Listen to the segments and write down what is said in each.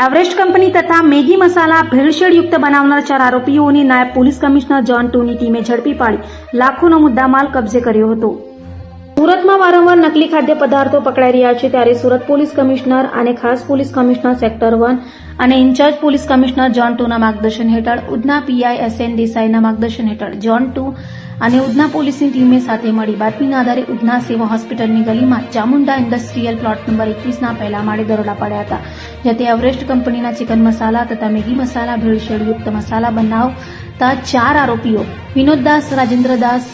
Everest company તથા Maggi મસાલા ભેળસેળયુક્ત બનાવનાર 4 આરોપીઓને નાયબ પોલીસ કમિશનર ઝોન 2ની ટીમે ઝડપી પાડી લાખોનો મુદ્દામાલ કબજે કર્યો હતો. સુરતમાં વારંવાર નકલી ખાદ્ય પદાર્થો પકડાઈ રહ્યા છે, ત્યારે સુરત પોલીસ કમિશનર અને ખાસ પોલીસ કમિશનર સેક્ટર 1 અને ઇન્ચાર્જ પોલીસ કમિશનર ઝોન 2ના માર્ગદર્શન હેઠળ ઉધના પીઆઈ એસએન દેસાઈના માર્ગદર્શન હેઠળ ઝોન 2 અને ઉધના પોલીસની ટીમે સાથે મળી બાતમીના આધારે ઉધના સેવા હોસ્પિટલની ગલીમાં ચામુંડા ઇન્ડસ્ટ્રીયલ પ્લોટ નંબર 21ના પહેલા માળે દરોડા પાડ્યા હતા, જેથી એવરેસ્ટ કંપનીના ચિકન મસાલા તથા મેગી મસાલા ભેળસેળયુક્ત મસાલા બનાવતા 4 આરોપીઓ વિનોદદાસ રાજેન્દ્રદાસ,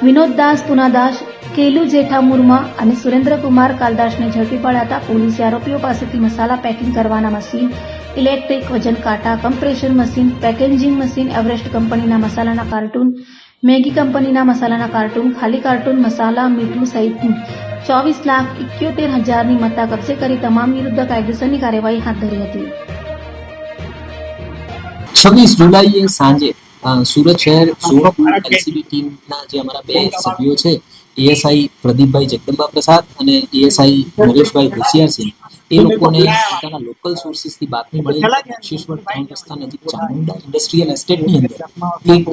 વિનોદદાસ પુનાદાસ, કેલુ જેઠા મુર્મા અને સુરેન્દ્રકુમાર કાલદાસને ઝડપી પાડ્યા હતા. પોલીસે આરોપીઓ પાસેથી મસાલા પેકિંગ કરવાના મશીન, ઇલેક્ટ્રિક વજન કાંટા, compression machine, packaging machine, Everest કંપનીના મસાલાના કાર્ટૂન, મેગી કંપનીના મસાલાના કાર્ટૂન, ખાલી કાર્ટૂન, મસાલા, મીઠું સહિતની 24,71,000ની મત્તા કબજે કરી તમામ વિરુદ્ધ કાયદેસરની કાર્યવાહી હાથ ધરી હતી. 26 જુલાઈએ સાંજે સુરત શહેર એલસીબી ટીમના જે અમારા 2 સભ્યો છે, એએસઆઈ પ્રદીપભાઈ જગદંબા પ્રસાદ અને એએસઆઈ નરેશભાઈ હોશિયારસિંહ, એ લોકોને પોતાના લોકલ સોર્સિસથી બાતમી મળી શેષવડ ટાઉન રસ્તા નજીક ચામુંડા ઇન્ડસ્ટ્રીયલ એસ્ટેટની અંદર એક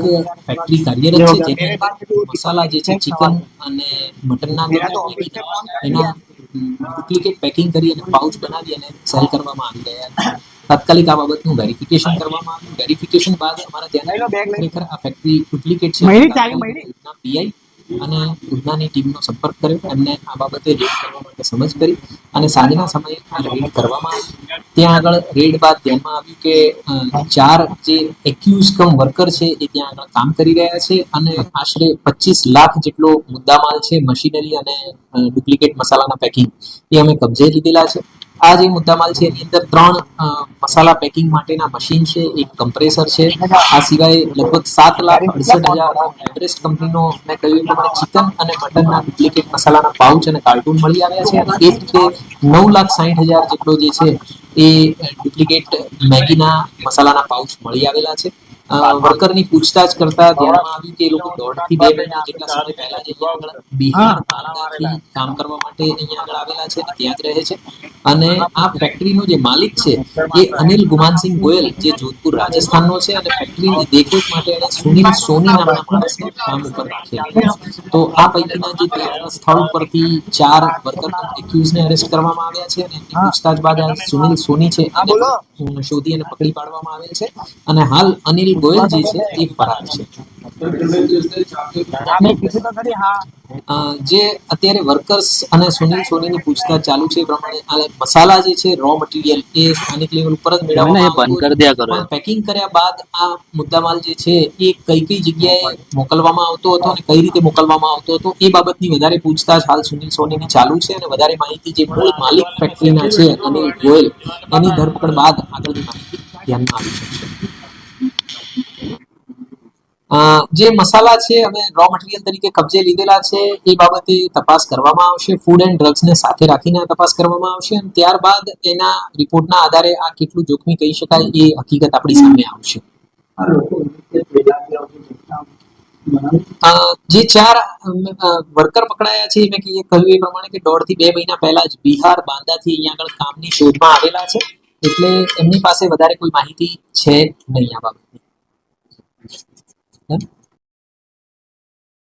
ફેક્ટરી કાર્યરત છે, જેની અંદર મસાલા જે છે ચિકન અને મટનના એના ડુપ્લિકેટ પેકિંગ કરી અને પાઉચ બનાવી અને સેલ કરવામાં આવી રહ્યા હતા. તાત્કાલિક આ બાબતનું વેરિફિકેશન કરવામાં આવ્યું. વેરિફિકેશન બાદ અમારા ધ્યાન ખરેખર આ ફેક્ટરી ડુપ્લિકેટ છે, પીઆઈ અને ઉધનાની ટીમનો સંપર્ક કર્યો. એમને આ બાબતે રેડ કરવા માટે સમજ કરી અને સાંજના સમયે આ રેડ કરવામાં આવી. ત્યાં આગળ રેડ બાદ ધ્યાનમાં આવ્યું કે 4 જે એક્યુઝ કમ વર્કર છે એ ત્યાં આગળ કામ કરી રહ્યા છે અને આશરે 25 લાખ જેટલો મુદ્દામાલ છે, મશીનરી અને ડુપ્લિકેટ મસાલાના પેકિંગ, એ અમે કબજે લીધેલા છે. આ જે મુદ્દામાલ છે એની અંદર 3 મસાલા પેકિંગ માટેના મશીન છે, એક કમ્પ્રેસર છે. આ સિવાય લગભગ 7,68,000 એવરેસ્ટ કંપનીનો મેં કહ્યું પ્રમાણે ચિકન અને મટનના ડુપ્લિકેટ મસાલાના પાઉચ અને કાર્ટૂન મળી આવ્યા છે. અને એ જ રીતે 9,60,000 જેટલો જે છે એ ડુપ્લિકેટ મેગીના મસાલાના પાઉચ મળી આવેલા છે. વર્કરની પૂછતાછ કરતા ધ્યાનમાં આવ્યું કે એ લોકો 1.5 થી 2 મહિના જેટલા સમય પહેલા જે બિહાર બાંદાથી કામ કરવા માટે અહીંયા આગળ આવેલા છે અને ત્યાં જ રહે છે. અને આ ફેક્ટરીનો જે માલિક છે એ અનિલ ગુમાનસિંહ ગોયલ, જે જોધપુર રાજસ્થાનનો છે, અને ફેક્ટરીની દેખરેખ માટે એને સુનિલ સોની નામના માણસને કામ ઉપર રાખેલા. તો આ પૈકીના જે સ્થળ ઉપરથી 4 વર્કર એક્યુઝને અરેસ્ટ કરવામાં આવ્યા છે અને એમની પૂછતાછ બાદ આ સુનિલ સોની છે એને શોધી અને પકડી પાડવામાં આવેલ છે અને હાલ અનિલ ગોયલ જે છે એ ફરાર છે. જે અત્યારે વર્કર્સ અને સુનિલ સોનીની પૂછતાછ ચાલુ છે એ પ્રમાણે આ મસાલા જે છે રો મટીરિયલ એ સ્થાનિક લેવલ ઉપર જ મેળવવામાં પેકિંગ કર્યા બાદ આ મુદ્દામાલ જે છે એ કઈ જગ્યાએ મોકલવામાં આવતો હતો અને કઈ રીતે મોકલવામાં આવતો હતો એ બાબતની વધારે પૂછતાછ હાલ સુનિલ સોનીની ચાલુ છે અને વધારે માહિતી જે મૂળ માલિક ફેક્ટરીના છે અનિલ ગોયલ, એની ધરપકડ બાદ આગળની માહિતી ધ્યાનમાં આવી શકશે. જે મસાલા છે અમે રો મટીરિયલ તરીકે કબજે લીધેલા છે એ બાબતે તપાસ કરવામાં આવશે. ફૂડ એન્ડ ડ્રગ્સને સાથે રાખીને તપાસ કરવામાં આવશે અને ત્યારબાદ એના રિપોર્ટના આધારે આ કેટલું જોખમી કહી શકાય એ હકીકત આપણી સામે આવશે. જે 4 વર્કર પકડાયા છે મેં કહ્યું એ પ્રમાણે કે 1.5 થી 2 મહિના પહેલા જ બિહાર બાંદાથી અહીંયા આગળ કામની શોધમાં આવેલા છે, એટલે એમની પાસે વધારે કોઈ માહિતી છે નહીં આ બાબતે.